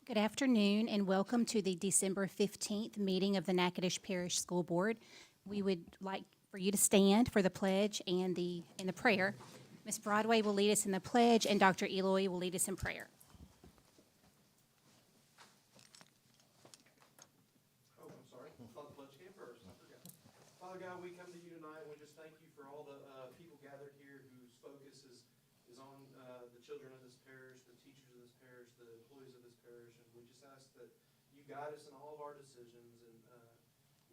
Good afternoon and welcome to the December 15th meeting of the Natchitoches Parish School Board. We would like for you to stand for the pledge and the prayer. Ms. Broadway will lead us in the pledge and Dr. Eloy will lead us in prayer. Oh, I'm sorry. I thought the pledge came first. I forgot. Father God, we come to you tonight and we just thank you for all the people gathered here whose focus is on the children of this parish, the teachers of this parish, the employees of this parish, and we just ask that you guide us in all of our decisions and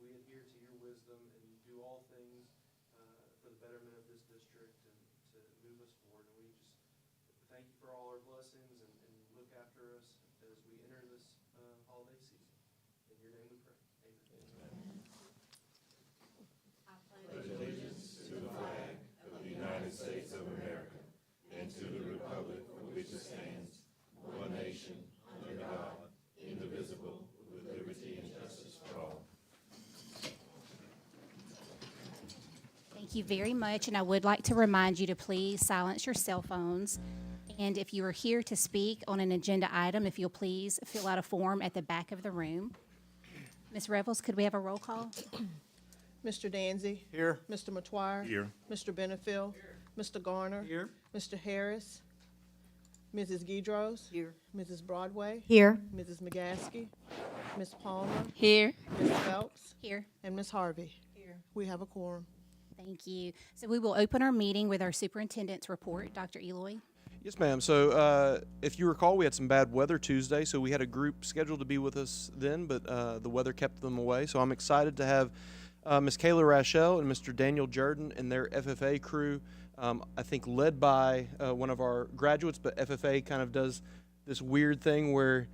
we adhere to your wisdom and do all things for the betterment of this district and to move us forward. And we just thank you for all our blessings and look after us as we enter this holiday season. In your name we pray. Amen. Pledge allegiance to the flag of the United States of America and to the republic for which it stands, one nation, under God, indivisible, with liberty and justice for all. Thank you very much, and I would like to remind you to please silence your cell phones. And if you are here to speak on an agenda item, if you'll please fill out a form at the back of the room. Ms. Revels, could we have a roll call? Mr. Danzy. Here. Mr. Matoir. Here. Mr. Benefiel. Mr. Garner. Here. Mr. Harris. Mrs. Guidros. Here. Mrs. Broadway. Here. Mrs. McGaskey. Ms. Palmer. Here. Ms. Phelps. Here. And Ms. Harvey. Here. We have a quorum. Thank you. So we will open our meeting with our superintendent's report. Dr. Eloy. Yes, ma'am. So if you recall, we had some bad weather Tuesday, so we had a group scheduled to be with us then, but the weather kept them away. So I'm excited to have Ms. Kayla Rachel and Mr. Daniel Jordan and their FFA crew, I think led by one of our graduates, but FFA kind of does this weird thing where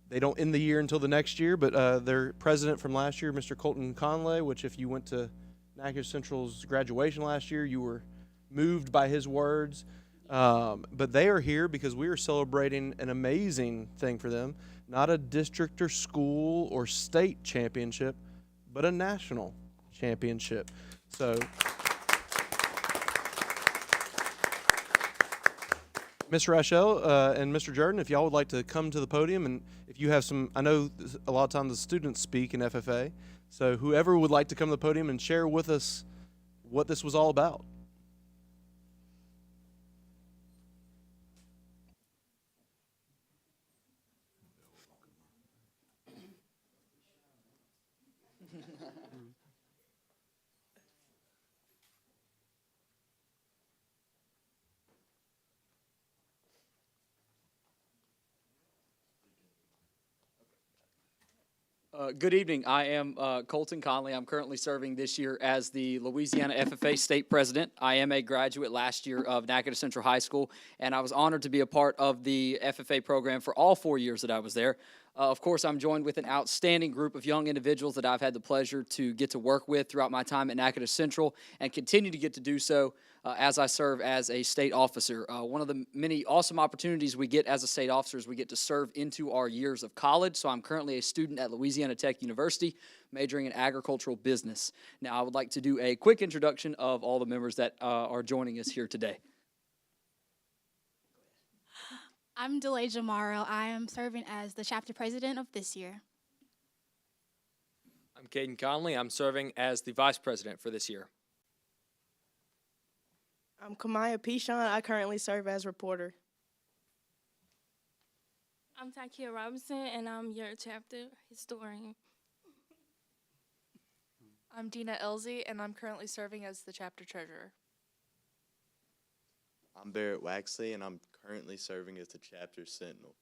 they don't end the year until the next year, but their president from last year, Mr. Colton Conley, which if you went to Natchitoches Central's graduation last year, you were moved by his words. But they are here because we are celebrating an amazing thing for them, not a district or school or state championship, but a national championship. So, Ms. Rachel and Mr. Jordan, if y'all would like to come to the podium, and if you have some, I know a lot of times the students speak in FFA, so whoever would like to come to the podium and share with us what this was all about. Good evening. I am Colton Conley. I'm currently serving this year as the Louisiana FFA State President. I am a graduate last year of Natchitoches Central High School, and I was honored to be a part of the FFA program for all 4 years that I was there. Of course, I'm joined with an outstanding group of young individuals that I've had the pleasure to get to work with throughout my time at Natchitoches Central and continue to get to do so as I serve as a state officer. One of the many awesome opportunities we get as a state officer is we get to serve into our years of college. So I'm currently a student at Louisiana Tech University, majoring in agricultural business. Now, I would like to do a quick introduction of all the members that are joining us here today. I'm Delasia Morrow. I am serving as the chapter president of this year. I'm Caden Conley. I'm serving as the vice president for this year. I'm Kamaya Pishon. I currently serve as reporter. I'm Takia Robinson, and I'm your chapter historian. I'm Dina Elzy, and I'm currently serving as the chapter treasurer. I'm Barrett Waxley, and I'm currently serving as the chapter sentinel.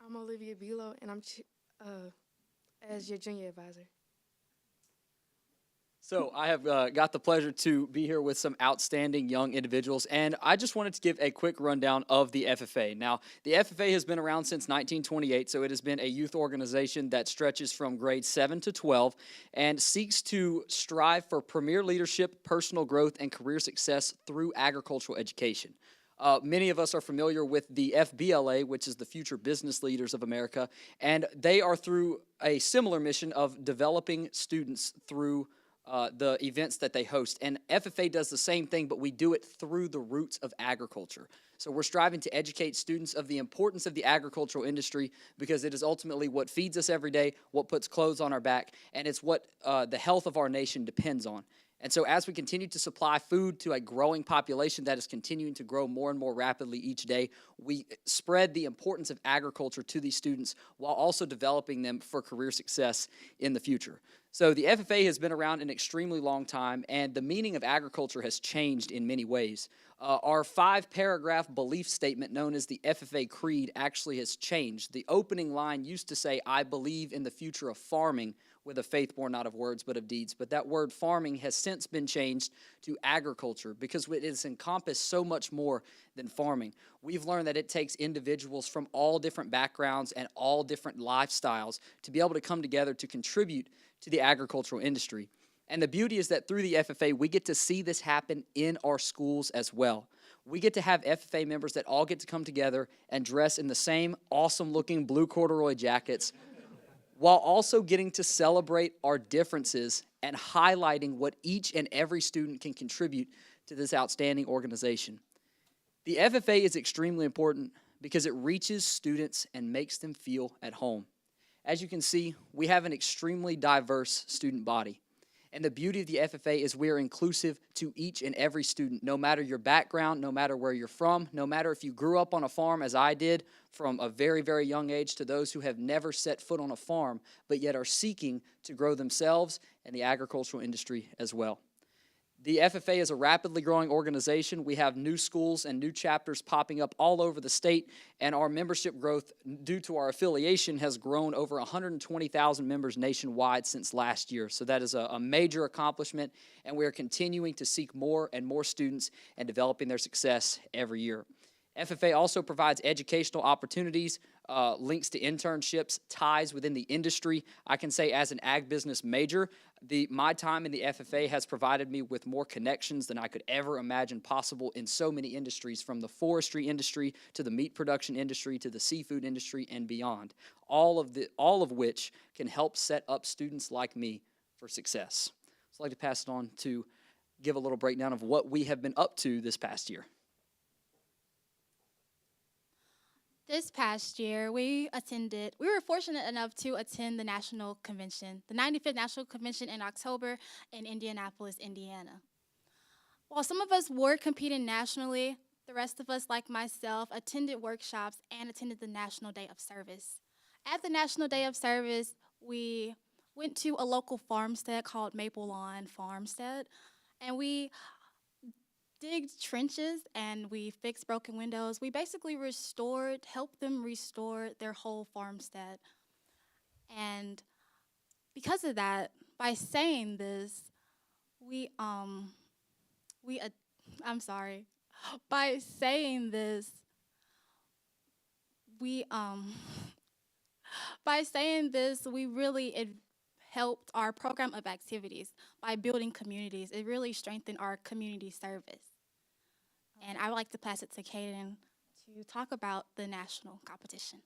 I'm Olivia Bilo, and I'm as your junior advisor. So I have got the pleasure to be here with some outstanding young individuals, and I just wanted to give a quick rundown of the FFA. Now, the FFA has been around since 1928, so it has been a youth organization that stretches from grades 7 to 12 and seeks to strive for premier leadership, personal growth, and career success through agricultural education. Many of us are familiar with the FBLA, which is the Future Business Leaders of America, and they are through a similar mission of developing students through the events that they host. And FFA does the same thing, but we do it through the roots of agriculture. So we're striving to educate students of the importance of the agricultural industry because it is ultimately what feeds us every day, what puts clothes on our back, and it's what the health of our nation depends on. And so as we continue to supply food to a growing population that is continuing to grow more and more rapidly each day, we spread the importance of agriculture to these students while also developing them for career success in the future. So the FFA has been around an extremely long time, and the meaning of agriculture has changed in many ways. Our 5-paragraph belief statement known as the FFA Creed actually has changed. The opening line used to say, "I believe in the future of farming with a faith born not of words but of deeds." But that word farming has since been changed to agriculture because it has encompassed so much more than farming. We've learned that it takes individuals from all different backgrounds and all different lifestyles to be able to come together to contribute to the agricultural industry. And the beauty is that through the FFA, we get to see this happen in our schools as well. We get to have FFA members that all get to come together and dress in the same awesome-looking blue corduroy jackets while also getting to celebrate our differences and highlighting what each and every student can contribute to this outstanding organization. The FFA is extremely important because it reaches students and makes them feel at home. As you can see, we have an extremely diverse student body. And the beauty of the FFA is we are inclusive to each and every student, no matter your background, no matter where you're from, no matter if you grew up on a farm as I did from a very, very young age to those who have never set foot on a farm, but yet are seeking to grow themselves and the agricultural industry as well. The FFA is a rapidly growing organization. We have new schools and new chapters popping up all over the state, and our membership growth due to our affiliation has grown over 120,000 members nationwide since last year. So that is a major accomplishment, and we are continuing to seek more and more students and developing their success every year. FFA also provides educational opportunities, links to internships, ties within the industry. I can say as an ag business major, my time in the FFA has provided me with more connections than I could ever imagine possible in so many industries, from the forestry industry to the meat production industry to the seafood industry and beyond, all of which can help set up students like me for success. So I'd like to pass it on to give a little breakdown of what we have been up to this past year. This past year, we were fortunate enough to attend the National Convention, the 95th National Convention in October in Indianapolis, Indiana. While some of us were competing nationally, the rest of us, like myself, attended workshops and attended the National Day of Service. At the National Day of Service, we went to a local farmstead called Maple Lawn Farmstead, and we digged trenches and we fixed broken windows. We basically helped them restore their whole farmstead. And because of that, by saying this, we really helped our program of activities by building communities. It really strengthened our community service. And I would like to pass it to Kaden to talk about the national competition.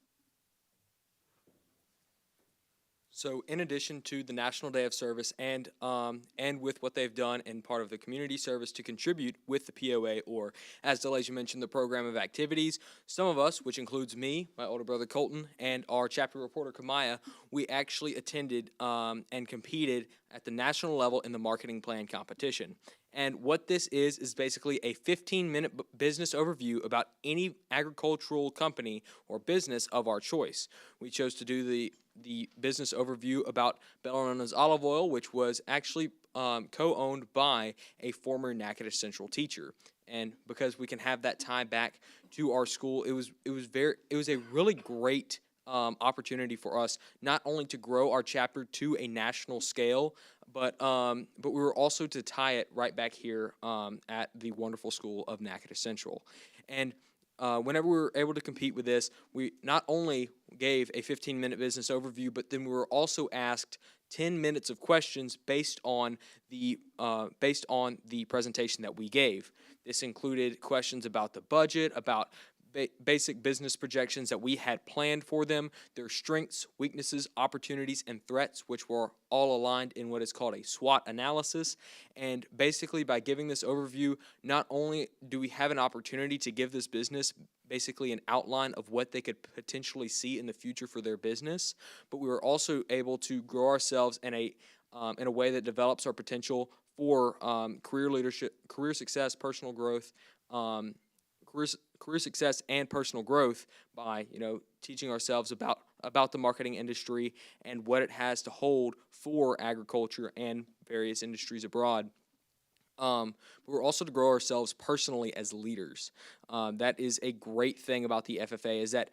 So in addition to the National Day of Service and with what they've done in part of the community service to contribute with the POA, or as Delasia mentioned, the program of activities, some of us, which includes me, my older brother Colton, and our chapter reporter Kamaya, we actually attended and competed at the national level in the marketing plan competition. And what this is basically a 15-minute business overview about any agricultural company or business of our choice. We chose to do the business overview about Bellanona's Olive Oil, which was actually co-owned by a former Natchitoches Central teacher. And because we can have that tie back to our school, it was a really great opportunity for us not only to grow our chapter to a national scale, but we were also to tie it right back here at the wonderful school of Natchitoches Central. And whenever we were able to compete with this, we not only gave a 15-minute business overview, but then we were also asked 10 minutes of questions based on the presentation that we gave. This included questions about the budget, about basic business projections that we had planned for them, their strengths, weaknesses, opportunities, and threats, which were all aligned in what is called a SWOT analysis. And basically, by giving this overview, not only do we have an opportunity to give this business basically an outline of what they could potentially see in the future for their business, but we were also able to grow ourselves in a way that develops our potential for career leadership, career success, personal growth, career success and personal growth by, teaching ourselves about the marketing industry and what it has to hold for agriculture and various industries abroad. We're also to grow ourselves personally as leaders. That is a great thing about the FFA, is that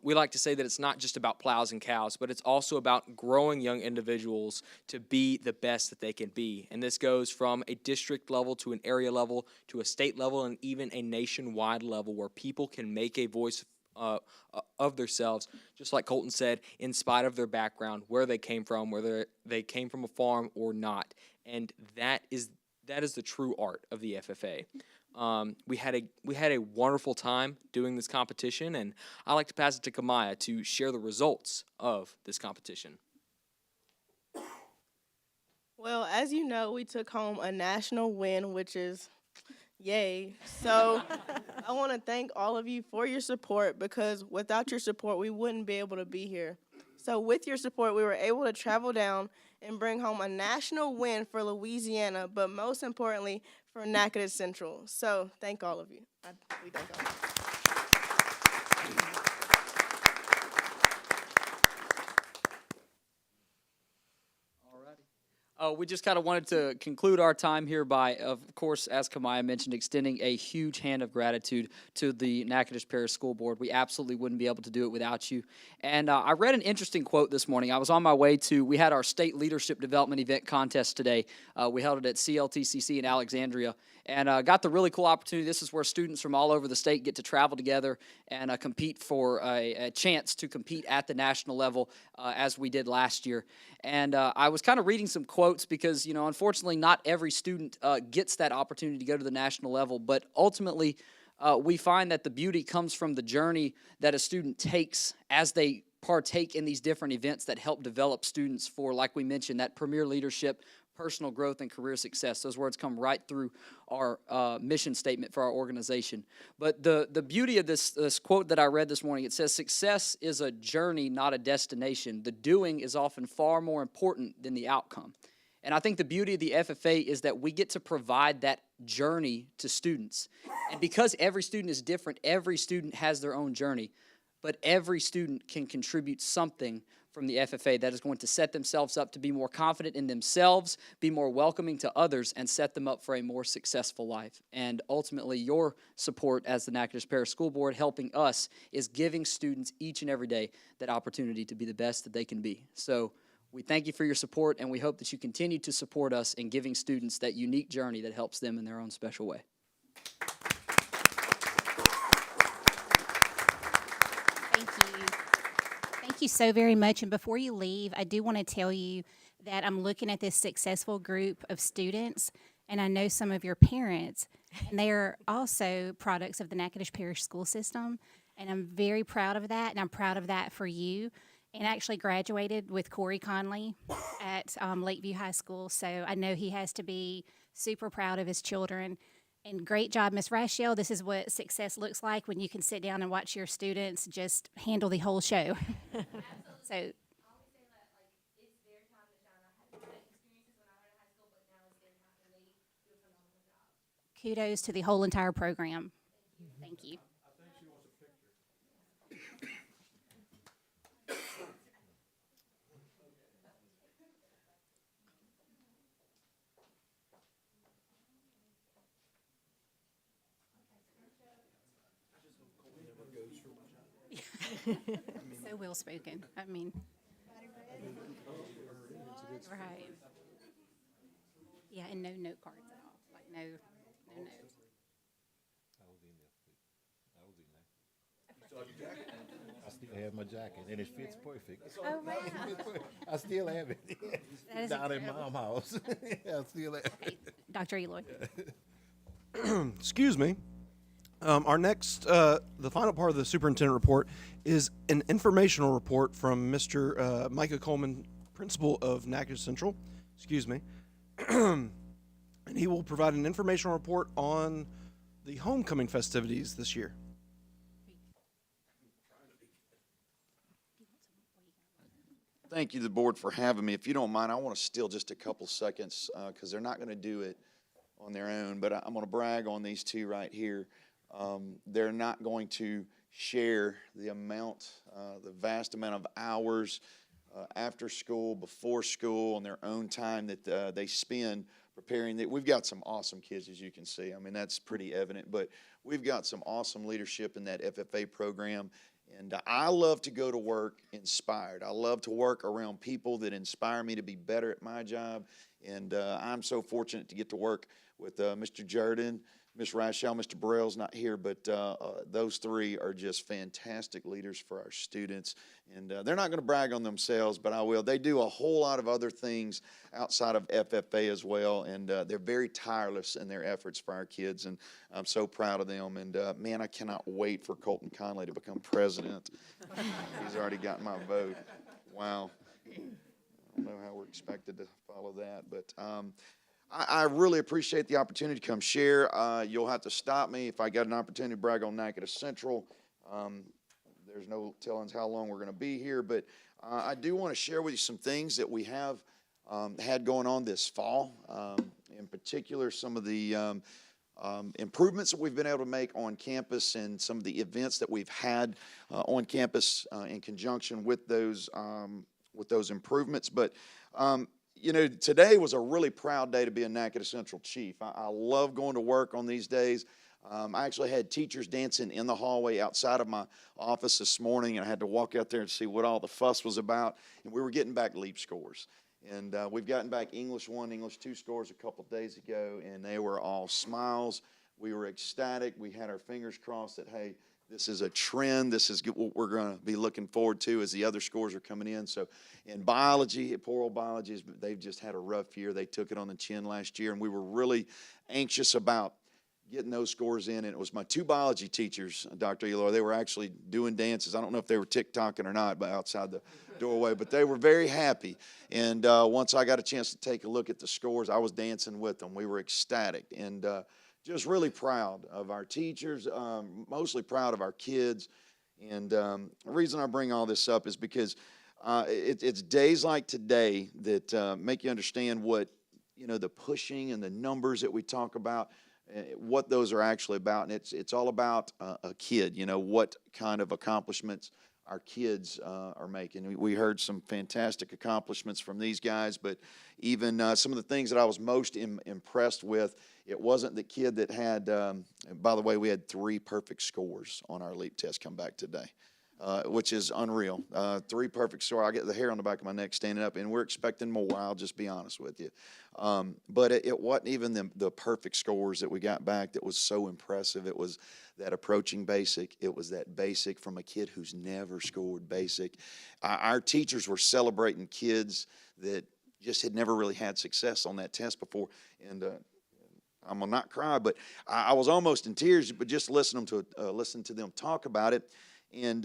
we like to say that it's not just about plows and cows, but it's also about growing young individuals to be the best that they can be. And this goes from a district level to an area level to a state level and even a nationwide level where people can make a voice of themselves, just like Colton said, in spite of their background, where they came from, whether they came from a farm or not. And that is the true art of the FFA. We had a wonderful time doing this competition, and I'd like to pass it to Kamaya to share the results of this competition. Well, as you know, we took home a national win, which is yay. So I want to thank all of you for your support, because without your support, we wouldn't be able to be here. So with your support, we were able to travel down and bring home a national win for Louisiana, but most importantly, for Natchitoches Central. So thank all of you. We thank all of you. We just kind of wanted to conclude our time here by, of course, as Kamaya mentioned, extending a huge hand of gratitude to the Natchitoches Parish School Board. We absolutely wouldn't be able to do it without you. And I read an interesting quote this morning. I was on my way we had our state leadership development event contest today. We held it at CLTCC in Alexandria, and got the really cool opportunity. This is where students from all over the state get to travel together and compete for a chance to compete at the national level, as we did last year. And I was kind of reading some quotes because, unfortunately, not every student gets that opportunity to go to the national level. But ultimately, we find that the beauty comes from the journey that a student takes as they partake in these different events that help develop students for, like we mentioned, that premier leadership, personal growth, and career success. Those words come right through our mission statement for our organization. But the beauty of this quote that I read this morning, it says, "Success is a journey, not a destination. The doing is often far more important than the outcome." And I think the beauty of the FFA is that we get to provide that journey to students. And because every student is different, every student has their own journey, but every student can contribute something from the FFA that is going to set themselves up to be more confident in themselves, be more welcoming to others, and set them up for a more successful life. And ultimately, your support as the Natchitoches Parish School Board helping us is giving students each and every day that opportunity to be the best that they can be. So we thank you for your support, and we hope that you continue to support us in giving students that unique journey that helps them in their own special way. Thank you so very much. And before you leave, I do want to tell you that I'm looking at this successful group of students, and I know some of your parents, and they are also products of the Natchitoches Parish school system, and I'm very proud of that, and I'm proud of that for you. And I actually graduated with Corey Conley at Lakeview High School, so I know he has to be super proud of his children. And great job, Ms. Rachel. This is what success looks like when you can sit down and watch your students just handle the whole show. So, kudos to the whole entire program. Thank you. So well spoken. I mean, right. Yeah, and no note cards at all. Like no notes. I still have my jacket, and it fits perfect. Oh, wow. I still have it. That is Down at incredible. Mom's house. I still have it. Dr. Eloy. Excuse me. Our next, the final part of the superintendent report is an informational report from Mr. Micah Coleman, principal of Natchitoches Central. Excuse me. And he will provide an informational report on the homecoming festivities this year. Thank you, the board, for having me. If you don't mind, I want to steal just a couple seconds because they're not going to do it on their own, but I'm going to brag on these two right here. They're not going to share the amount, the vast amount of hours after school, before school, on their own time that they spend preparing. We've got some awesome kids, as you can see. I mean, that's pretty evident, but we've got some awesome leadership in that FFA program. And I love to go to work inspired. I love to work around people that inspire me to be better at my job. And I'm so fortunate to get to work with Mr. Jordan, Ms. Rachel. Mr. Burrell's not here, but those three are just fantastic leaders for our students. And they're not going to brag on themselves, but I will. They do a whole lot of other things outside of FFA as well, and they're very tireless in their efforts for our kids, and I'm so proud of them. And, man, I cannot wait for Colton Conley to become president. He's already got my vote. Wow. I don't know how we're expected to follow that, but I really appreciate the opportunity to come share. You'll have to stop me if I got an opportunity to brag on Natchitoches Central. There's no telling how long we're going to be here, but I do want to share with you some things that we have had going on this fall. In particular, some of the improvements that we've been able to make on campus and some of the events that we've had on campus in conjunction with those improvements. But you know, today was a really proud day to be a Natchitoches Central chief. I love going to work on these days. I actually had teachers dancing in the hallway outside of my office this morning, and I had to walk out there and see what all the fuss was about. And we were getting back LEAP scores. And we've gotten back English 1, English 2 scores a couple days ago, and they were all smiles. We were ecstatic. We had our fingers crossed that, hey, this is a trend. This is what we're going to be looking forward to as the other scores are coming in. So in biology, poor old biology, they've just had a rough year. They took it on the chin last year, and we were really anxious about getting those scores in. And it was my two biology teachers, Dr. Eloy. They were actually doing dances. I don't know if they were TikToking or not, but outside the doorway, but they were very happy. And once I got a chance to take a look at the scores, I was dancing with them. We were ecstatic. And just really proud of our teachers, mostly proud of our kids. And the reason I bring all this up is because it's days like today that make you understand what, you know, the pushing and the numbers that we talk about, what those are actually about. And it's all about a kid, you know, what kind of accomplishments our kids are making. We heard some fantastic accomplishments from these guys, but even some of the things that I was most impressed with, it wasn't the kid that had, by the way, we had 3 perfect scores on our LEAP test come back today, which is unreal. 3 perfect scores. I get the hair on the back of my neck standing up, and we're expecting more, I'll just be honest with you. But it wasn't even the perfect scores that we got back that was so impressive. It was that approaching basic. It was that basic from a kid who's never scored basic. Our teachers were celebrating kids that just had never really had success on that test before. And I'm gonna not cry, but I was almost in tears, but just listen to them talk about it. And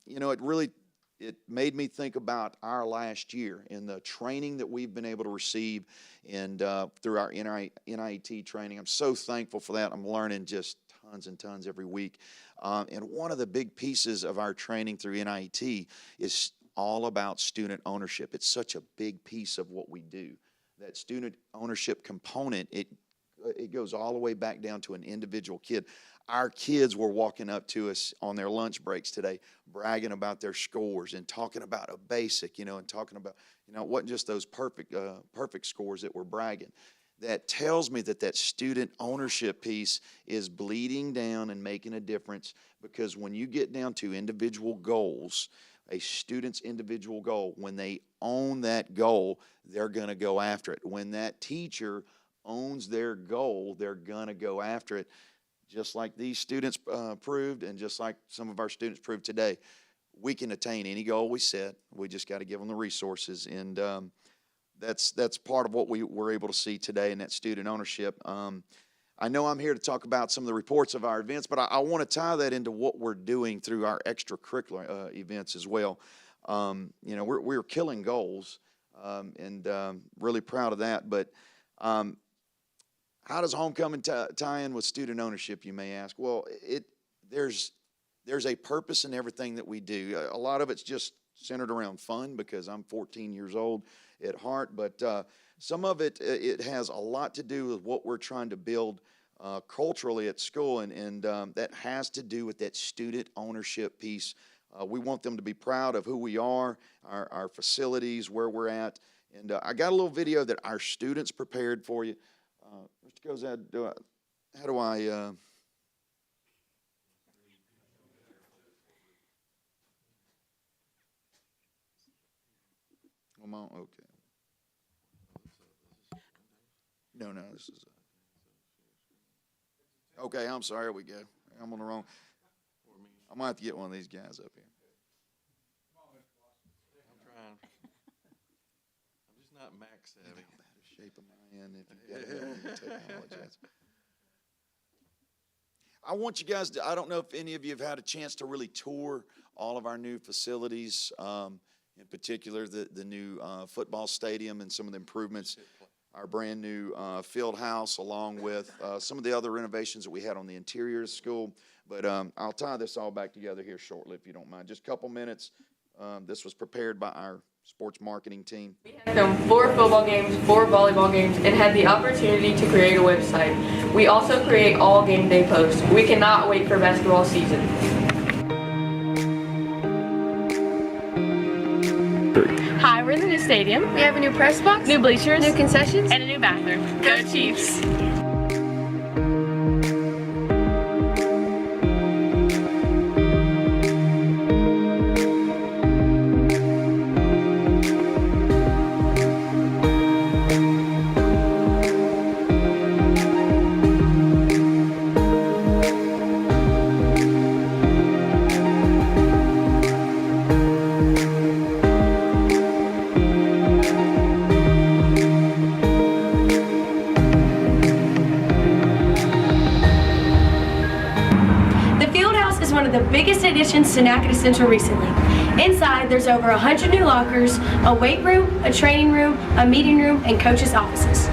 you know, it made me think about our last year and the training that we've been able to receive and through our NIET training. I'm so thankful for that. I'm learning just tons and tons every week. And one of the big pieces of our training through NIET is all about student ownership. It's such a big piece of what we do. That student ownership component, it goes all the way back down to an individual kid. Our kids were walking up to us on their lunch breaks today, bragging about their scores and talking about a basic, you know, and talking about, you know, it wasn't just those perfect scores that were bragging. That tells me that student ownership piece is bleeding down and making a difference, because when you get down to individual goals, a student's individual goal, when they own that goal, they're going to go after it. When that teacher owns their goal, they're going to go after it. Just like these students proved, and just like some of our students proved today, we can attain any goal we set. We just got to give them the resources, and that's part of what we were able to see today in that student ownership. I know I'm here to talk about some of the reports of our events, but I want to tie that into what we're doing through our extracurricular events as well. You know, we're killing goals, and really proud of that. But how does homecoming tie in with student ownership, you may ask? Well, there's a purpose in everything that we do. A lot of it's just centered around fun because I'm 14 years old at heart, but some of it has a lot to do with what we're trying to build culturally at school, and that has to do with that student ownership piece. We want them to be proud of who we are, our facilities, where we're at, and I got a little video that our students prepared for you. Mr. Cozad, how do I... Okay. No, this is... Okay, I'm sorry, here we go. I'm on the wrong... I might have to get one of these guys up here. I'm trying. I'm just not Mac savvy. Better shape of my end if you've got any technology. I want you guys to, I don't know if any of you have had a chance to really tour all of our new facilities, in particular the new football stadium and some of the improvements, our brand new field house, along with some of the other renovations that we had on the interior of the school. But I'll tie this all back together here shortly, if you don't mind. Just a couple minutes. This was prepared by our sports marketing team. We filmed 4 football games, 4 volleyball games, and had the opportunity to create a website. We also create all game day posts. We cannot wait for basketball season. Hi, we're in the new stadium. We have a new press box, New bleachers. new concessions. And a new bathroom. Go Chiefs! Biggest additions to Natchitoches Central recently. Inside, there's over 100 new lockers, a weight room, a training room, a meeting room, and coaches' offices.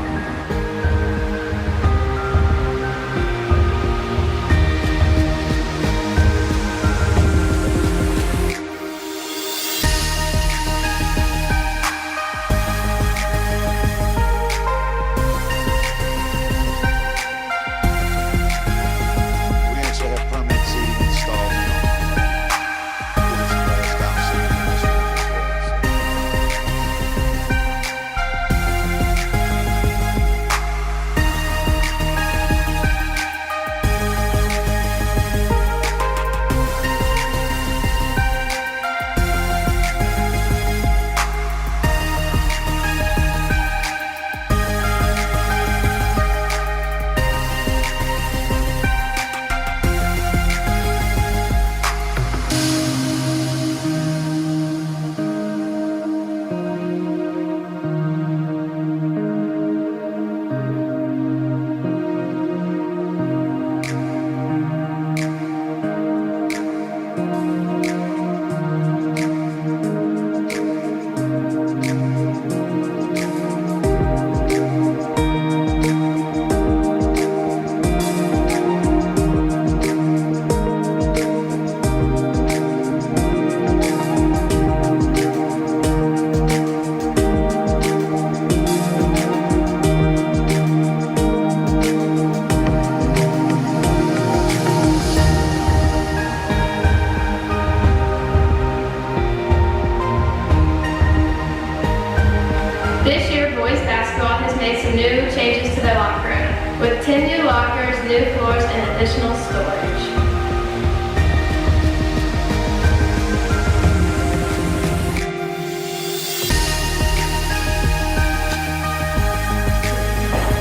With 10 new lockers, new floors, and additional storage.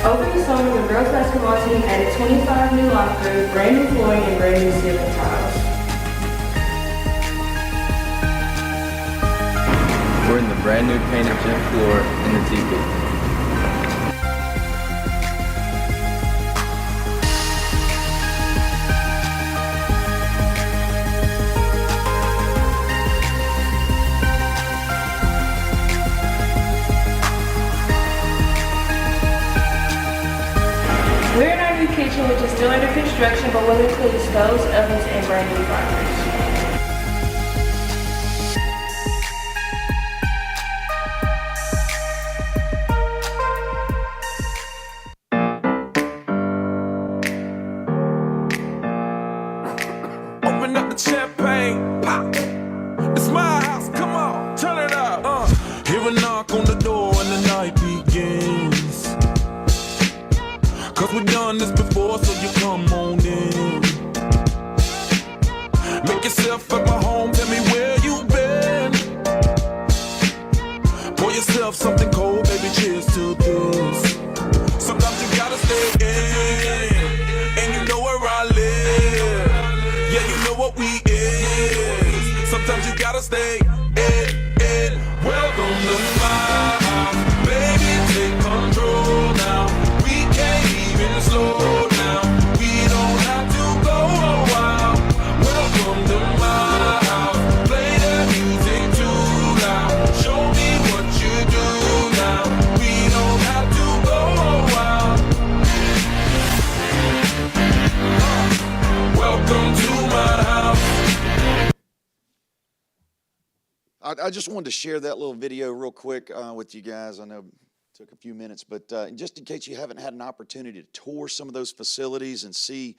Over the summer, the girls' basketball team added 25 new lockers, brand new flooring, and brand new ceiling tiles. We're in the brand new painted gym floor in the teepee. which is still under construction but will include stoves, ovens, and brand new fryers. Open up the champagne, pop. It's my house, come on, turn it up. Hear a knock on the door and the night begins. Cause we've done this before, so you come on in. Make yourself at my home, tell me where you been. Pour yourself something cold, baby, cheers to this. Sometimes you gotta stay in, and you know where I live. Yeah, you know what we is. Sometimes you gotta stay in. Welcome to my house, baby, take control now. We can't even slow down. We don't have to go a while. Welcome to my house, play that music too loud. Show me what you do now. We don't have to go a while. Welcome to my house. I just wanted to share that little video real quick with you guys. I know it took a few minutes, but just in case you haven't had an opportunity to tour some of those facilities and see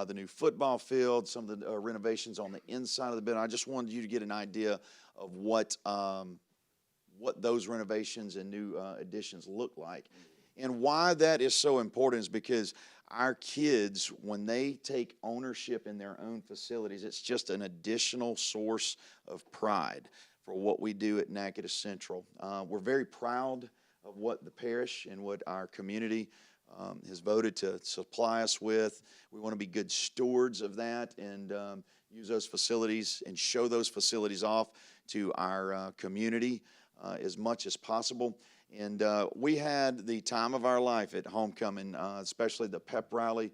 the new football field, some of the renovations on the inside of the building, I just wanted you to get an idea of what those renovations and new additions look like. And why that is so important is because our kids, when they take ownership in their own facilities, it's just an additional source of pride for what we do at Natchitoches Central. We're very proud of what the parish and what our community has voted to supply us with. We want to be good stewards of that and use those facilities and show those facilities off to our community as much as possible. And we had the time of our life at homecoming, especially the pep rally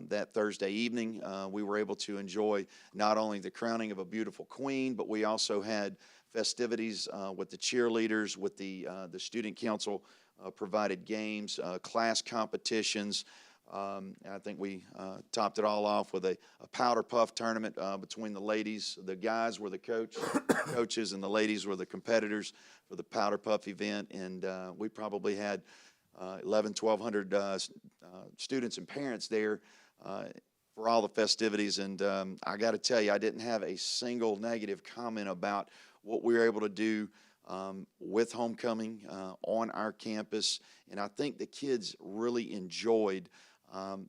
that Thursday evening. We were able to enjoy not only the crowning of a beautiful queen, but we also had festivities with the cheerleaders, with the student council provided games, class competitions. I think we topped it all off with a powder puff tournament between the ladies. The guys were the coaches, and the ladies were the competitors for the powder puff event. And we probably had 1,200 students and parents there for all the festivities. And I got to tell you, I didn't have a single negative comment about what we were able to do with homecoming on our campus. And I think the kids really enjoyed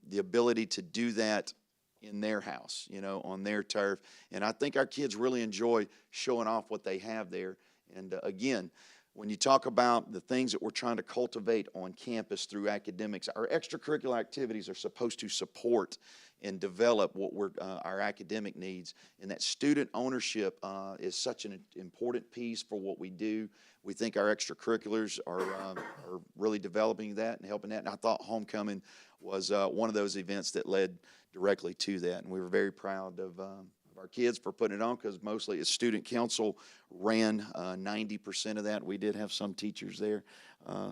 the ability to do that in their house, you know, on their turf. And I think our kids really enjoy showing off what they have there. And again, when you talk about the things that we're trying to cultivate on campus through academics, our extracurricular activities are supposed to support and develop what our academic needs. And that student ownership is such an important piece for what we do. We think our extracurriculars are really developing that and helping that. And I thought homecoming was one of those events that led directly to that. And we were very proud of our kids for putting it on, because mostly it's student council ran 90% of that. We did have some teachers there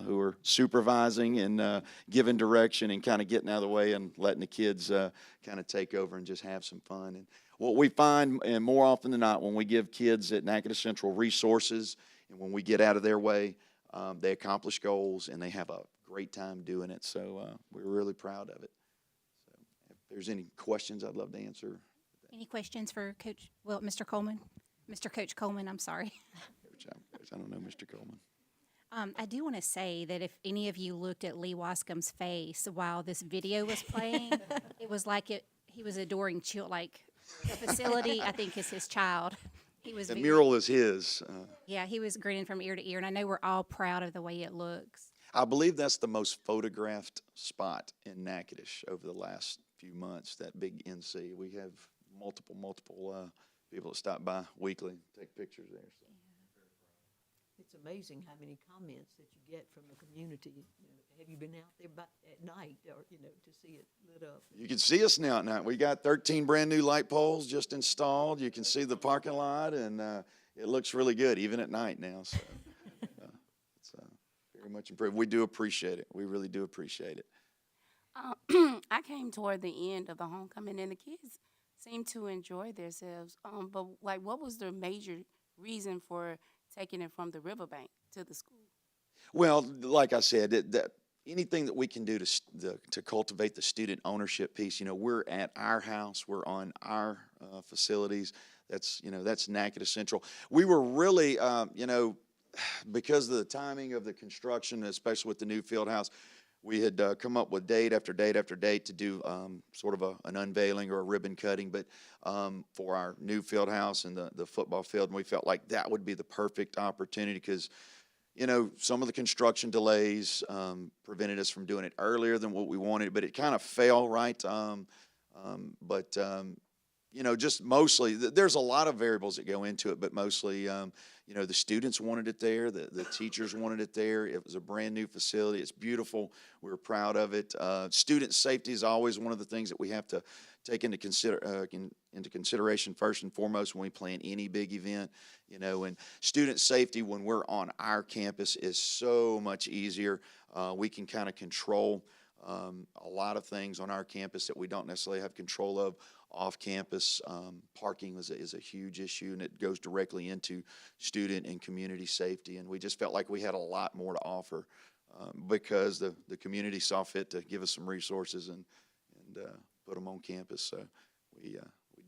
who were supervising and giving direction and kind of getting out of the way and letting the kids kind of take over and just have some fun. And what we find, and more often than not, when we give kids at Natchitoches Central resources and when we get out of their way, they accomplish goals and they have a great time doing it. So we're really proud of it. So if there's any questions, I'd love to answer. Any questions for Coach, Mr. Coleman? Mr. Coach Coleman, I'm sorry. Coach, I don't know Mr. Coleman. I do want to say that if any of you looked at Lee Wascom's face while this video was playing, it was like he was adoring like the facility, I think, is his child. He was The mural is his. Yeah, he was grinning from ear to ear, and I know we're all proud of the way it looks. I believe that's the most photographed spot in Natchitoches over the last few months, that big NC. We have multiple people that stop by weekly and take pictures there. So. It's amazing how many comments that you get from the community. You know, have you been out there at night, or to see it lit up? You can see us now at night. We got 13 brand new light poles just installed. You can see the parking lot, and it looks really good even at night now. So it's very much improved. We do appreciate it. We really do appreciate it. I came toward the end of the homecoming, and the kids seemed to enjoy themselves. But like, what was the major reason for taking it from the riverbank to the school? Well, like I said, that anything that we can do to cultivate the student ownership piece, we're at our house, we're on our facilities. That's Natchitoches Central. We were really, because of the timing of the construction, especially with the new field house, we had come up with date after date after date to do sort of an unveiling or a ribbon cutting, but for our new field house and the football field, and we felt like that would be the perfect opportunity because some of the construction delays prevented us from doing it earlier than what we wanted, but it kind of fell, right? Just mostly, there's a lot of variables that go into it, but mostly, the students wanted it there, the teachers wanted it there. It was a brand new facility. It's beautiful. We were proud of it. Student safety is always one of the things that we have to take into consideration first and foremost when we plan any big event, and student safety when we're on our campus is so much easier. We can kind of control a lot of things on our campus that we don't necessarily have control of off campus. Parking is a huge issue, and it goes directly into student and community safety, and we just felt like we had a lot more to offer because the community saw fit to give us some resources and put them on campus. So we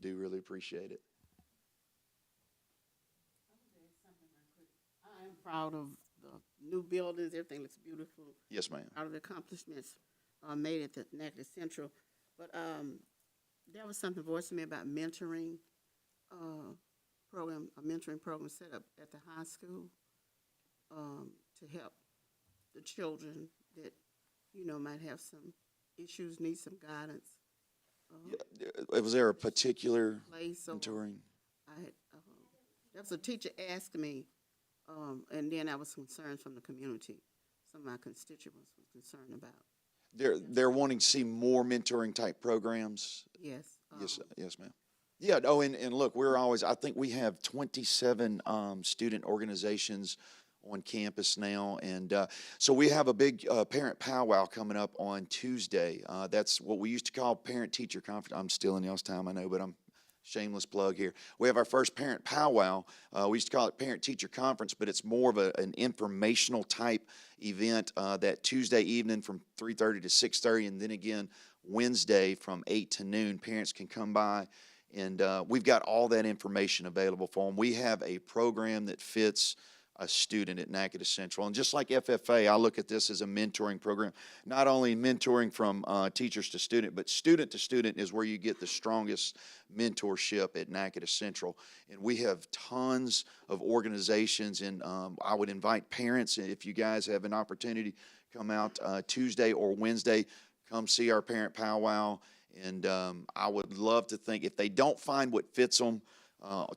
do really appreciate it. I am proud of the new buildings. Everything looks beautiful. Yes, ma'am. Out of the accomplishments made at the Natchitoches Central. But there was something voiced to me about mentoring program, a mentoring program set up at the high school to help the children that, might have some issues, need some guidance. Was there a particular Place or- mentoring? I had, there was a teacher asked me, and then I was concerned from the community. Some of my constituents were concerned about. They're wanting to see more mentoring type programs. Yes. Yes, ma'am. Yeah. Oh, and look, I think we have 27 student organizations on campus now, and so we have a big parent powwow coming up on Tuesday. That's what we used to call parent-teacher conference. I'm stealing y'all's time, I know, but I'm shameless plug here. We have our first parent powwow. We used to call it parent-teacher conference, but it's more of an informational type event that Tuesday evening from 3:30 to 6:30, and then again Wednesday from 8 to noon. Parents can come by, and we've got all that information available for them. We have a program that fits a student at Natchitoches Central. And just like FFA, I look at this as a mentoring program. Not only mentoring from teachers to student, but student to student is where you get the strongest mentorship at Natchitoches Central. And we have tons of organizations, and I would invite parents, if you guys have an opportunity, come out Tuesday or Wednesday, come see our parent powwow. And I would love to think, if they don't find what fits them,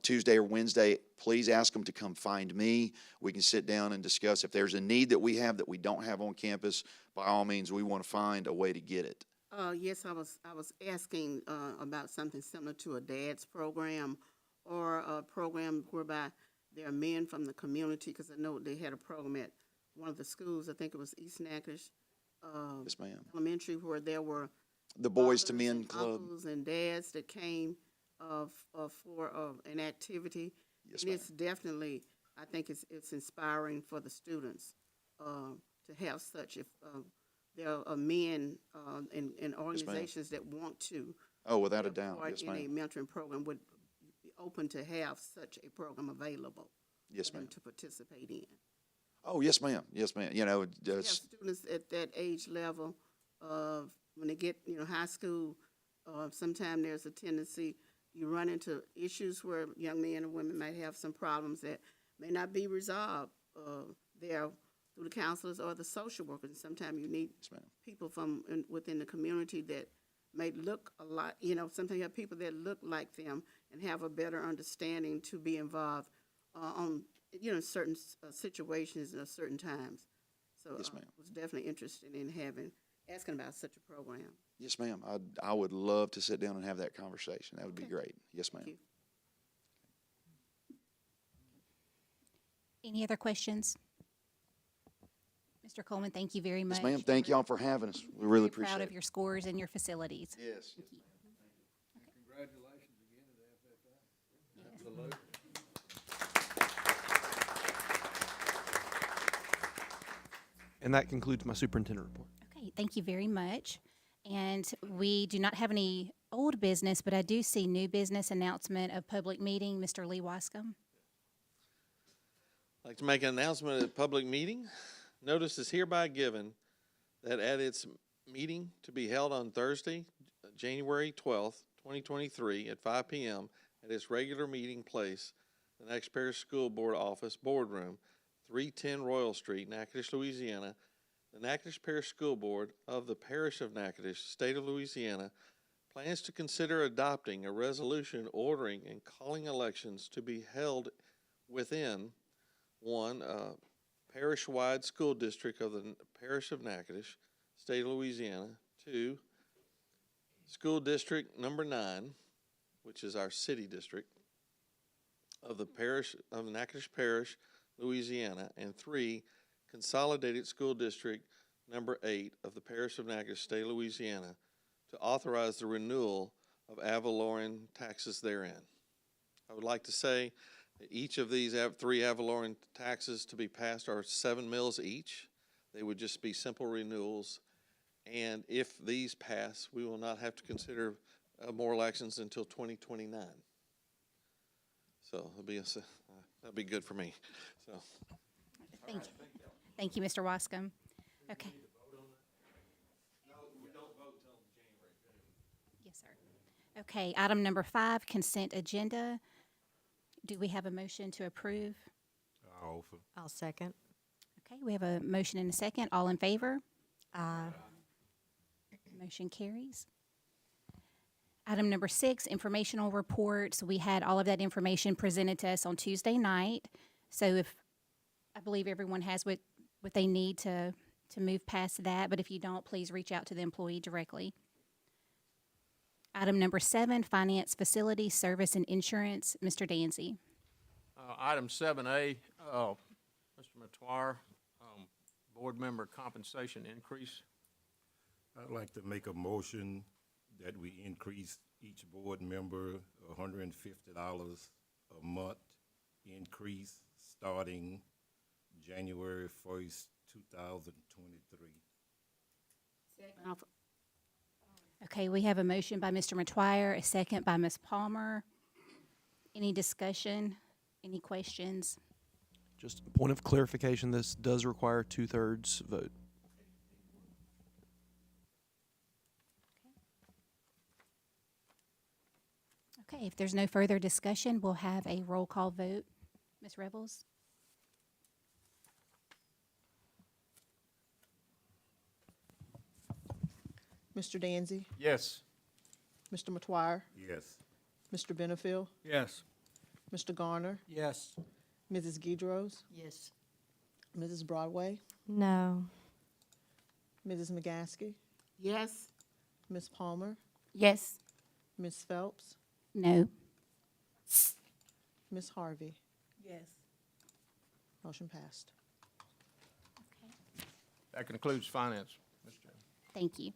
Tuesday or Wednesday, please ask them to come find me. We can sit down and discuss. If there's a need that we have that we don't have on campus, by all means, we want to find a way to get it. Yes, I was asking about something similar to a dad's program or a program whereby there are men from the community, because I know they had a program at one of the schools. I think it was East Natchitoches Yes, ma'am. Elementary, where there were The Boys to fathers Men and Club. uncles and dads that came for an activity. Yes, and ma'am. it's definitely, I think it's inspiring for the students to have such. If there are men and organizations that want to, Oh, without a take doubt. part Yes, in a ma'am. mentoring program, would be open to have such a program available. Yes, for them ma'am. to participate in. Oh, yes, ma'am. Yes, ma'am. We have students at that age level when they get, high school. Sometimes there's a tendency you run into issues where young men and women might have some problems that may not be resolved there through the counselors or the social workers. Sometimes you need people from within the community that may look a lot. Sometimes you have people that look like them and have a better understanding to be involved on certain situations at certain times. So Yes, ma'am. I was definitely interested in asking about such a program. Yes, ma'am. I would love to sit down and have that conversation. That would be great. Yes, ma'am. Thank you. Any other questions? Mr. Coleman, thank you very much. Yes, ma'am. Thank y'all for having us. We really Very appreciate proud it. of your scores and your facilities. Yes. Thank you. Congratulations again to the FFA. Absolutely. And that concludes my superintendent report. Okay, thank you very much. And we do not have any old business, but I do see new business announcement of public meeting. Mr. Lee Wascom. I'd like to make an announcement at a public meeting. Notice is hereby given that at its meeting to be held on Thursday, January 12th, 2023 at 5 p.m. at its regular meeting place, the Natchitoches Parish School Board Office Boardroom, 310 Royal Street, Natchitoches, Louisiana. The Natchitoches Parish School Board of the Parish of Natchitoches, State of Louisiana, plans to consider adopting a resolution ordering and calling elections to be held within one, parish-wide school district of the Parish of Natchitoches, State of Louisiana. 2, school district number 9, which is our city district of the parish of Natchitoches Parish, Louisiana. And 3, consolidated school district number 8 of the Parish of Natchitoches, State of Louisiana, to authorize the renewal of ad valorem taxes therein. I would like to say each of these 3 ad valorem taxes to be passed are 7 mills each. They would just be simple renewals. And if these pass, we will not have to consider more elections until 2029. So that'll be good for me. So. Thank you. Thank you, Mr. Wascom. Okay. No, we don't vote till January. Yes, sir. Okay, item number 5, consent agenda. Do we have a motion to approve? I'll second. Okay, we have a motion and a second. All in favor? Aye. Motion carries. Item number 6, informational reports. We had all of that information presented to us on Tuesday night. So if, I believe everyone has what they need to move past that, but if you don't, please reach out to the employee directly. Item number 7, finance, facility, service, and insurance. Mr. Danzy. Item 7A, Mr. Matoir, board member compensation increase. I'd like to make a motion that we increase each board member $150 a month increase starting January 1st, 2023. Okay, we have a motion by Mr. Matoir, a second by Ms. Palmer. Any discussion? Any questions? Just a point of clarification, this does require a 2/3 vote. Okay, if there's no further discussion, we'll have a roll call vote. Ms. Rebels? Mr. Danzy, Yes. Mr. Matoir, Yes. Mr. Benefiel, Yes. Mr. Garner, Yes. Mrs. Guidros, Yes. Mrs. Broadway, No. Mrs. McGaskey, Yes. Ms. Palmer, Yes. Ms. Phelps, No. Ms. Harvey. Yes. Motion passed. That concludes finance, Mr. Chairman. Thank you.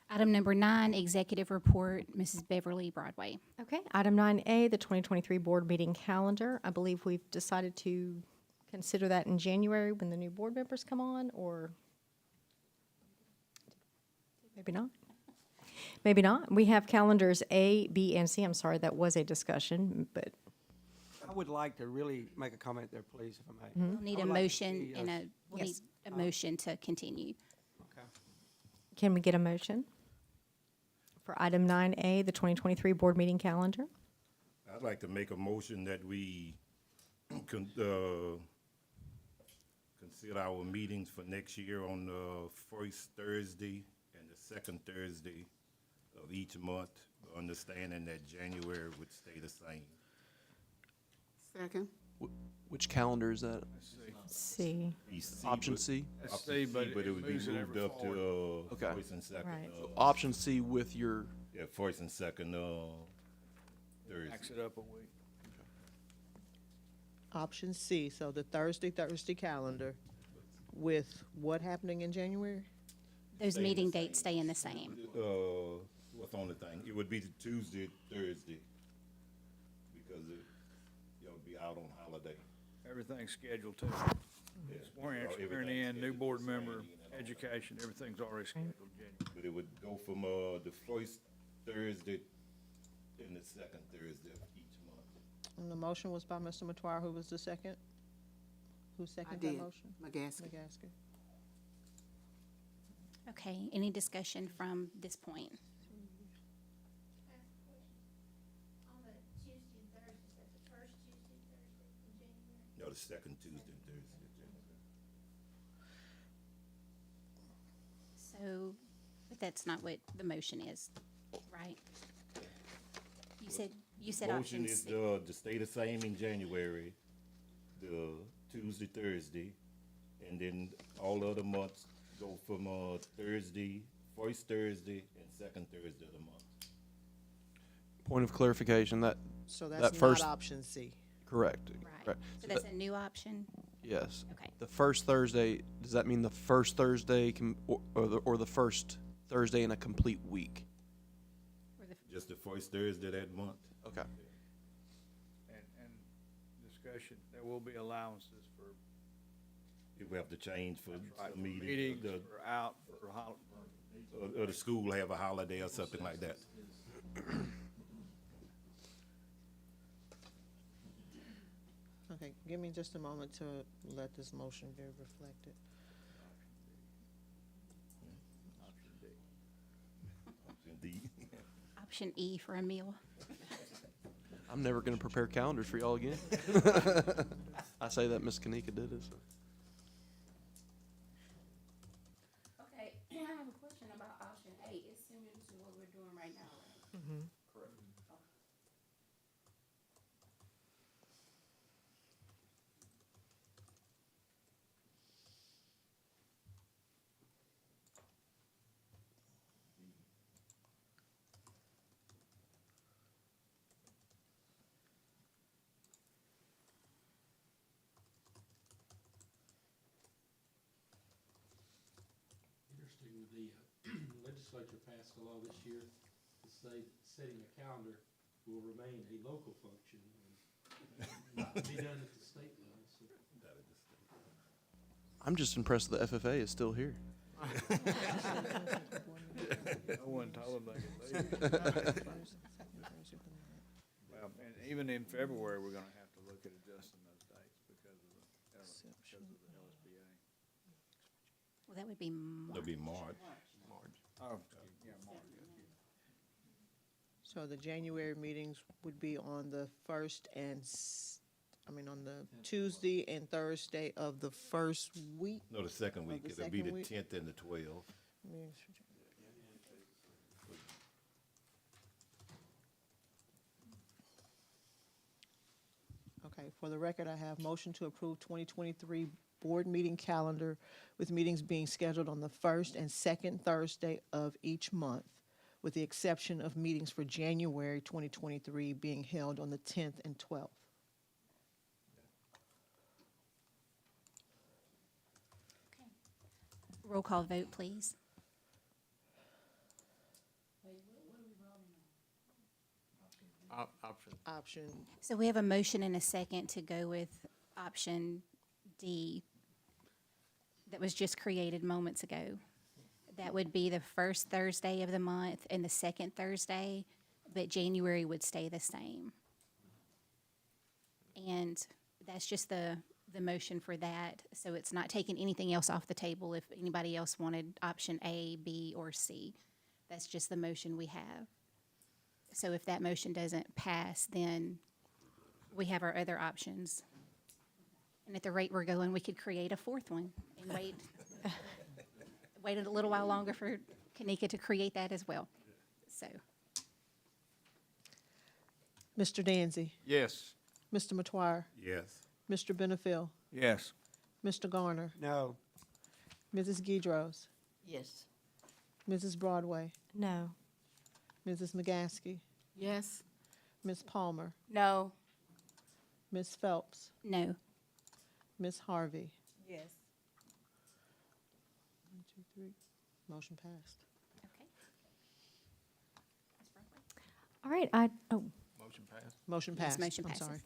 Item number 9, executive report, Mrs. Beverly Broadway. Okay, item 9A, the 2023 board meeting calendar. I believe we've decided to consider that in January when the new board members come on, or maybe not. Maybe not. We have calendars A, B, and C. I'm sorry, that was a discussion, but I would like to really make a comment there, please, if I may. We'll need I a would like to motion see and us- we'll need a motion to continue. Okay. can we get a motion for item 9A, the 2023 board meeting calendar? I'd like to make a motion that we consider our meetings for next year on the first Thursday and the second Thursday of each month, understanding that January would stay the same. Second. Which calendar is that? C. Option C? Option C, but it would be moves it moved every up to Okay. first and second. Right. Option C with your, Yeah, first and second Thursday. Max it up a week. Option C, so the Thursday calendar with what happening in January? Those Staying the meeting same. dates stay in the same. What's on the thing? It would be the Tuesday, Thursday, because y'all be out on holiday. Everything's scheduled too. Yeah. Swearing Everything's in, new scheduled board the same member, and all education, everything's already scheduled, January. But it would go from, the first Thursday and the second Thursday of each month. And the motion was by Mr. Matoir, who was the second? Who seconded that did. motion? McGaskey. McGaskey. Okay, any discussion from this point? No, the second Tuesday and Thursday of January. So, but that's not what the motion is, right? You said Motion option is C. to stay the same in January, the Tuesday, Thursday, and then all other months go from, Thursday, first Thursday and second Thursday of the month. Point of clarification, So that that's first, not option C. correct. Right, correct. so that's a new option? Yes. Okay. The first Thursday, does that mean the first Thursday or the first Thursday in a complete week? Just the first Thursday that month. Okay. And discussion, there will be allowances for, If we have to change for right, a for meeting, meetings, for out, for or the school have a holiday or something like that. Okay, give me just a moment to let this motion be reflected. Indeed. Option E for a meal. I'm never gonna prepare calendars for y'all again. I say that Miss Kanika did it, so. Okay, I have a question about option A. It's similar to what we're doing right now, right? Correct. Interesting, the legislature passed a law this year to say that setting a calendar will remain a local function and not be done at the state level. So I'm just impressed the FFA is still here. no one told them they could leave. Well, and even in February, we're gonna have to look at adjusting those dates because of the LSBA. Well, that would be March. It'll be March. Oh, yeah, March. So the January meetings would be on the first and, on the Tuesday and Thursday of the first week? No, the second week. the It'll be the second week? 10th and the 12th. Okay, for the record, I have motion to approve 2023 board meeting calendar with meetings being scheduled on the first and second Thursday of each month, with the exception of meetings for January 2023 being held on the 10th and 12th. Roll call vote, please. Option. So we have a motion and a second to go with option D that was just created moments ago. That would be the first Thursday of the month and the second Thursday, but January would stay the same. And that's just the motion for that, so it's not taking anything else off the table if anybody else wanted option A, B, or C. That's just the motion we have. So if that motion doesn't pass, then we have our other options. And at the rate we're going, we could create a fourth one and wait a little while longer for Kanika to create that as well. So, Mr. Danzy? Yes. Mr. Matoir? Yes. Mr. Benefiel? Yes. Mr. Garner? No. Mrs. Guidros? Yes. Mrs. Broadway? No. Mrs. McGaskey? Yes. Ms. Palmer? No. Ms. Phelps? no. Ms. Harvey? Yes. 2, 3. Motion passed. All right, Motion passed. Motion Yes, passed. motion I'm passes. sorry.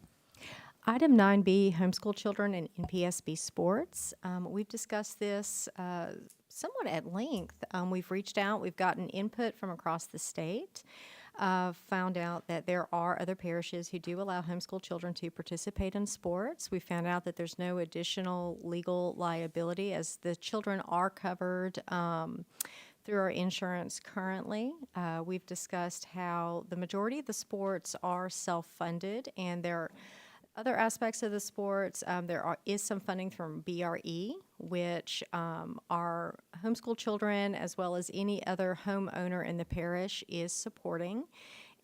Item 9B, homeschool children and NPSB sports. We've discussed this somewhat at length. We've reached out, we've gotten input from across the state, found out that there are other parishes who do allow homeschool children to participate in sports. We found out that there's no additional legal liability as the children are covered through our insurance currently. We've discussed how the majority of the sports are self-funded, and there are other aspects of the sports. Is some funding from BRE, which our homeschool children, as well as any other homeowner in the parish, is supporting.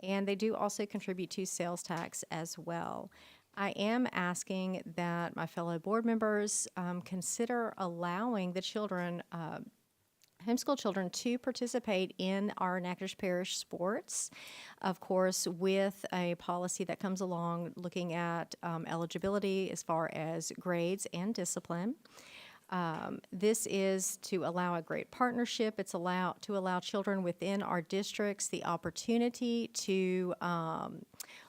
And they do also contribute to sales tax as well. I am asking that my fellow board members consider allowing the children, homeschool children, to participate in our Natchitoches Parish sports, of course, with a policy that comes along looking at eligibility as far as grades and discipline. This is to allow a great partnership. It's to allow children within our districts the opportunity to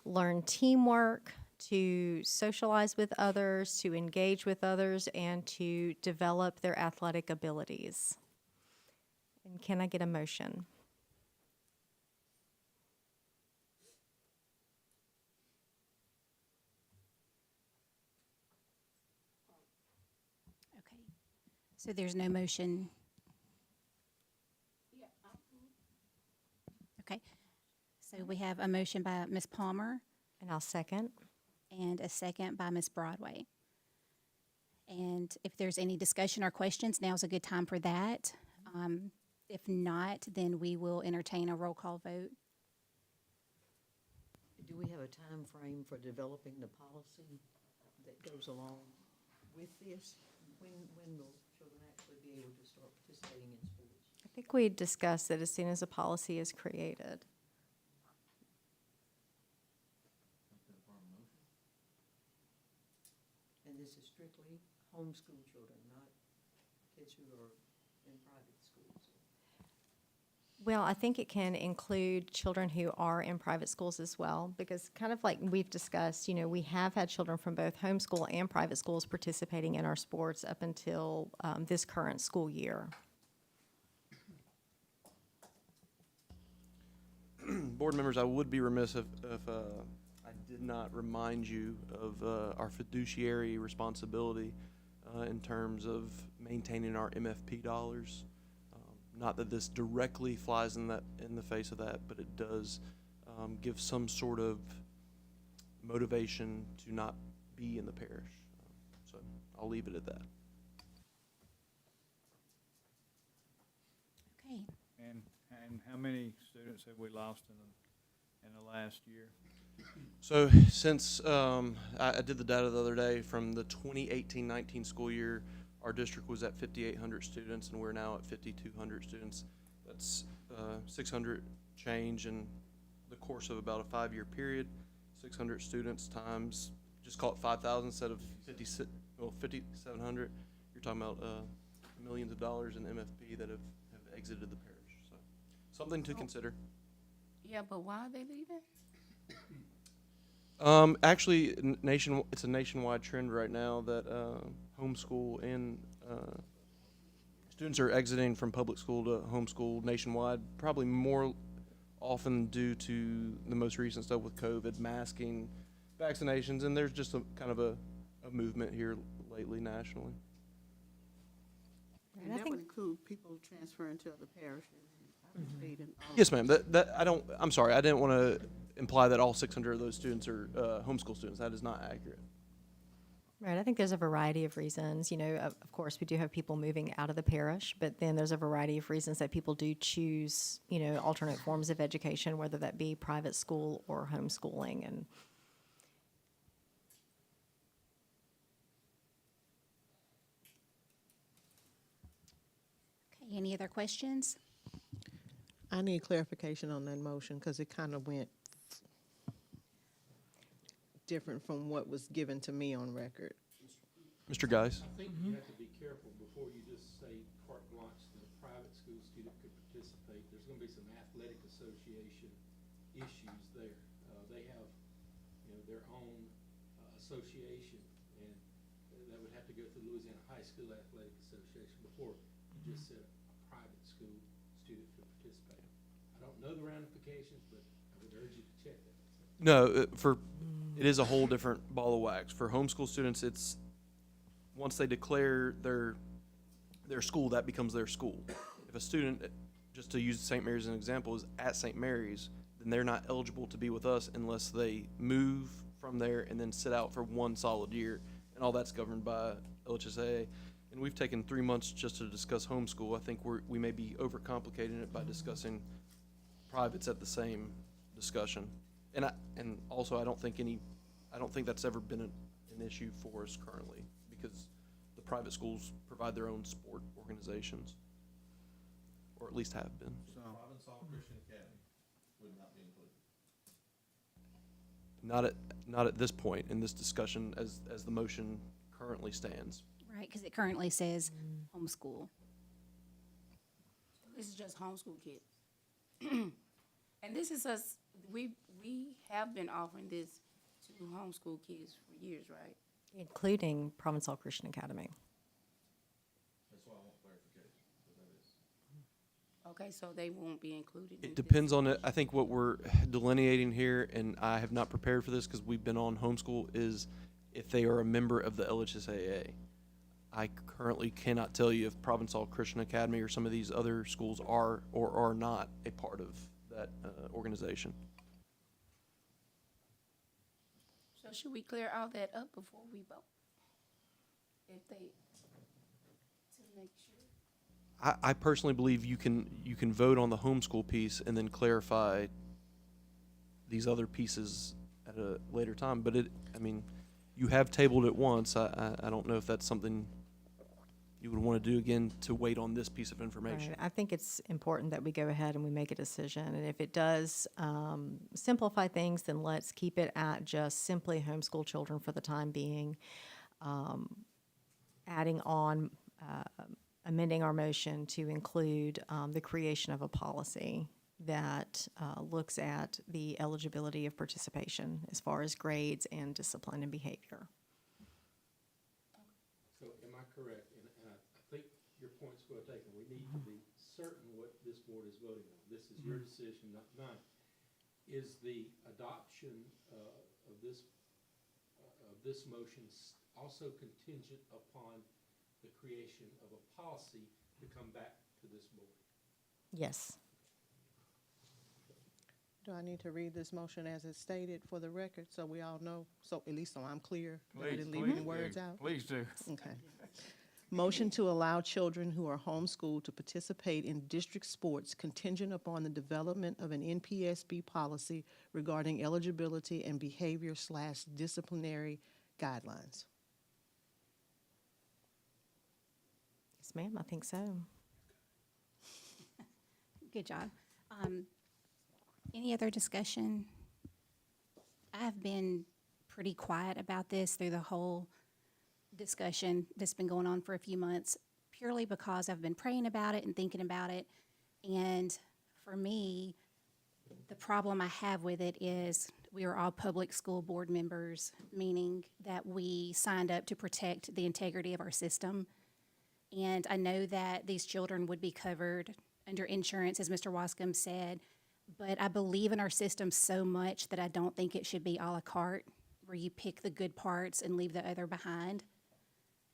learn teamwork, to socialize with others, to engage with others, and to develop their athletic abilities. And can I get a motion? Okay. So there's no motion. Okay. So we have a motion by Ms. Palmer. And I'll second. And a second by Ms. Broadway. And if there's any discussion or questions, now's a good time for that. If not, then we will entertain a roll call vote. Do we have a time frame for developing the policy that goes along with this? When will children actually be able to start participating in sports? I think we discussed that as soon as a policy is created. And this is strictly homeschool children, not kids who are in private schools? Well, I think it can include children who are in private schools as well, because kind of like we've discussed, we have had children from both homeschool and private schools participating in our sports up until this current school year. Board members, I would be remiss if I did not remind you of our fiduciary responsibility in terms of maintaining our MFP dollars. Not that this directly flies in the face of that, but it does give some sort of motivation to not be in the parish. So I'll leave it at that. Okay. And how many students have we lost in the last year? So since I did the data the other day, from the 2018-19 school year, our district was at 5,800 students, and we're now at 5,200 students. That's 600 change in the course of about a 5-year period. 600 students times, just call it 5,000 instead of 5,700. You're talking about millions of dollars in MFP that have exited the parish. So something to consider. Yeah, but why are they leaving? Actually, it's a nationwide trend right now that homeschool and students are exiting from public school to homeschool nationwide, probably more often due to the most recent stuff with COVID, masking, vaccinations, and there's just a kind of a movement here lately nationally. And that would include people transferring to other parishes. Yes, ma'am. I'm sorry. I didn't want to imply that all 600 of those students are homeschool students. That is not accurate. Right. I think there's a variety of reasons. Of course, we do have people moving out of the parish, but then there's a variety of reasons that people do choose, alternate forms of education, whether that be private school or homeschooling. And Okay, any other questions? I need clarification on that motion because it kind of went different from what was given to me on record. Mr. Geis? I think you have to be careful before you just say carte blanche to school student could participate. There's gonna be some athletic association issues there. They have, their own association, and that would have to go through the Louisiana High School Athletic Association before you just said a private school student could participate. I don't know the ramifications, but I would urge you to check that. No, it is a whole different ball of wax. For homeschool students, it's, once they declare their school, that becomes their school. If a student, just to use St. Mary's as an example, is at St. Mary's, then they're not eligible to be with us unless they move from there and then sit out for 1 solid year. And all that's governed by LHSAA. And we've taken 3 months just to discuss homeschool. I think we may be overcomplicating it by discussing privates at the same discussion. And also I don't think that's ever been an issue for us currently, because the private schools provide their own sport organizations, or at least have been. So Provincetown Christian Academy would not be included. Not at this point in this discussion as the motion currently stands. Right, because it currently says homeschool. This is just homeschool kids. And this is us, we have been offering this to homeschool kids for years, right? Including Provincetown Christian Academy. That's why I want clarification, but that is. Okay, so they won't be included in It depends on it. I think what we're delineating here, and I have not prepared for this because we've been on homeschool, is if they are a member of the LHSAA. I currently cannot tell you if Provincetown Christian Academy or some of these other schools are or are not a part of that organization. So should we clear all that up before we vote? If they, to make sure. I personally believe you can vote on the homeschool piece and then clarify these other pieces at a later time. But you have tabled it once. I don't know if that's something you would want to do again to wait on this piece of information. Right. I think it's important that we go ahead and we make a decision. And if it does simplify things, then let's keep it at just simply homeschool children for the time being. Adding on, amending our motion to include the creation of a policy that looks at the eligibility of participation as far as grades and discipline and behavior. So am I correct? And I think your point's well taken. We need to be certain what this board is voting on. This is your decision, not mine. Is the adoption of this motion also contingent upon the creation of a policy to come back to this board? Yes. Do I need to read this motion as it's stated for the record, so we all know, so at least so I'm clear? that I didn't leave any words out? Please do. Okay. Motion to allow children who are homeschooled to participate in district sports contingent upon the development of an NPSB policy regarding eligibility and behavior/disciplinary guidelines. Yes, ma'am, I think so. Good job. Any other discussion? I've been pretty quiet about this through the whole discussion that's been going on for a few months, purely because I've been praying about it and thinking about it. And for me, the problem I have with it is we are all public school board members, meaning that we signed up to protect the integrity of our system. And I know that these children would be covered under insurance, as Mr. Wascom said, but I believe in our system so much that I don't think it should be a la carte, where you pick the good parts and leave the other behind.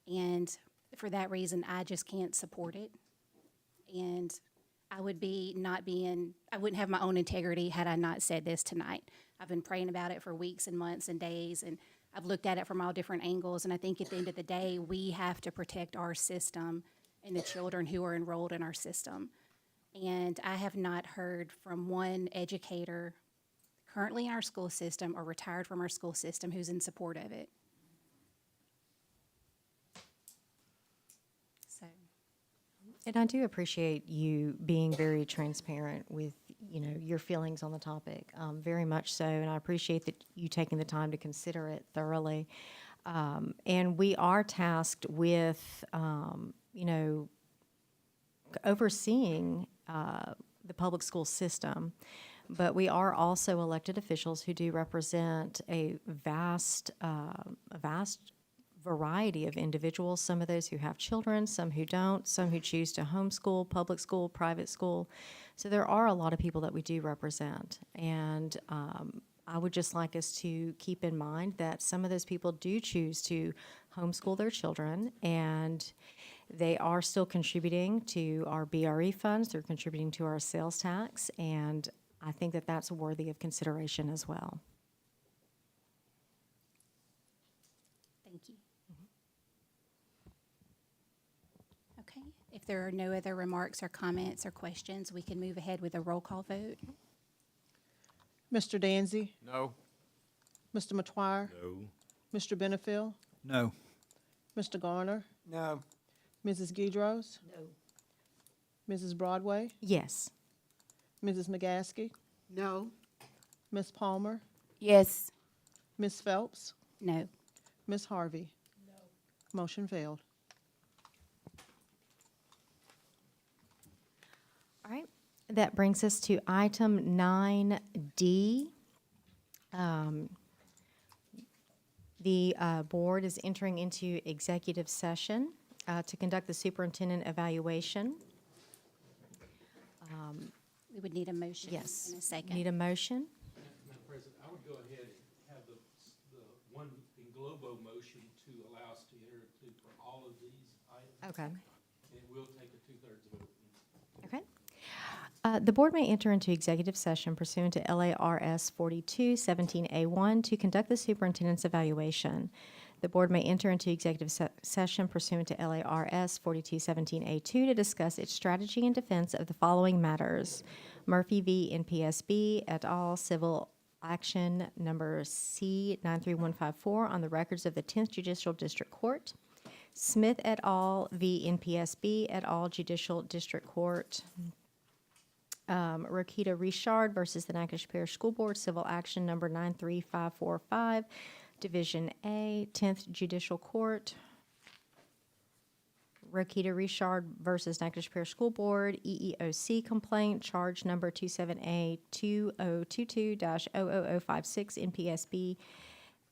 And for that reason, I just can't support it. And I would I wouldn't have my own integrity had I not said this tonight. I've been praying about it for weeks and months and days, and I've looked at it from all different angles. And I think at the end of the day, we have to protect our system and the children who are enrolled in our system. And I have not heard from one educator currently in our school system or retired from our school system who's in support of it. So. And I do appreciate you being very transparent with, your feelings on the topic, very much so. And I appreciate that you taking the time to consider it thoroughly. And we are tasked with, overseeing the public school system, but we are also elected officials who do represent a vast variety of individuals, some of those who have children, some who don't, some who choose to homeschool, public school, private school. So there are a lot of people that we do represent. And I would just like us to keep in mind that some of those people do choose to homeschool their children, and they are still contributing to our BRE funds, they're contributing to our sales tax, and I think that that's worthy of consideration as well. Thank you. Okay, if there are no other remarks or comments or questions, we can move ahead with a roll call vote. Mr. Danzy? No. Mr. Matoir? No. Mr. Benefiel? No. Mr. Garner? No. Mrs. Guidros? No. Mrs. Broadway? Yes. Mrs. McGaskey? No. Ms. Palmer? Yes. Ms. Phelps? No. Ms. Harvey? No. Motion failed. All right, that brings us to item 9D. The board is entering into executive session to conduct the superintendent evaluation. We would need a motion Yes. in a second. Need a motion? Madam President, I would go ahead and have the one in globo motion to allow us to enter into for all of these items. Okay. And it will take a 2/3 vote. Okay. The board may enter into executive session pursuant to LARS 4217A1 to conduct the superintendent's evaluation. The board may enter into executive session pursuant to LARS 4217A2 to discuss its strategy in defense of the following matters: Murphy v. NPSB et al. Civil action number C93154 on the records of the 10th Judicial District Court; Smith et al. v. NPSB et al. Judicial District Court; Rokita Richard versus the Natchitoches Parish School Board, Civil Action Number 93545, Division A, 10th Judicial Court; Rokita Richard versus Natchitoches Parish School Board, EEOC Complaint, Charge Number 27A2022-00056, NPSB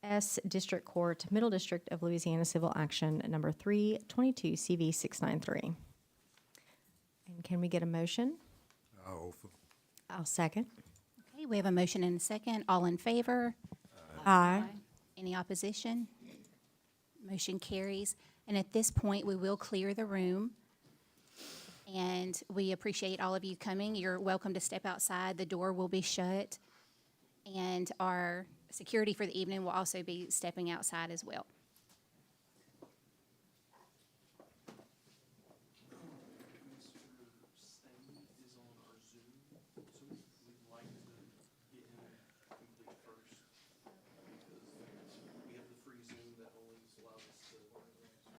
S District Court, Middle District of Louisiana, Civil Action Number 322 CV 693. And can we get a motion? I'll offer. I'll second. Okay, we have a motion and a second. All in favor? Aye. Any opposition? Motion carries. And at this point, we will clear the room. And we appreciate all of you coming. You're welcome to step outside. The door will be shut. And our security for the evening will also be stepping outside as well.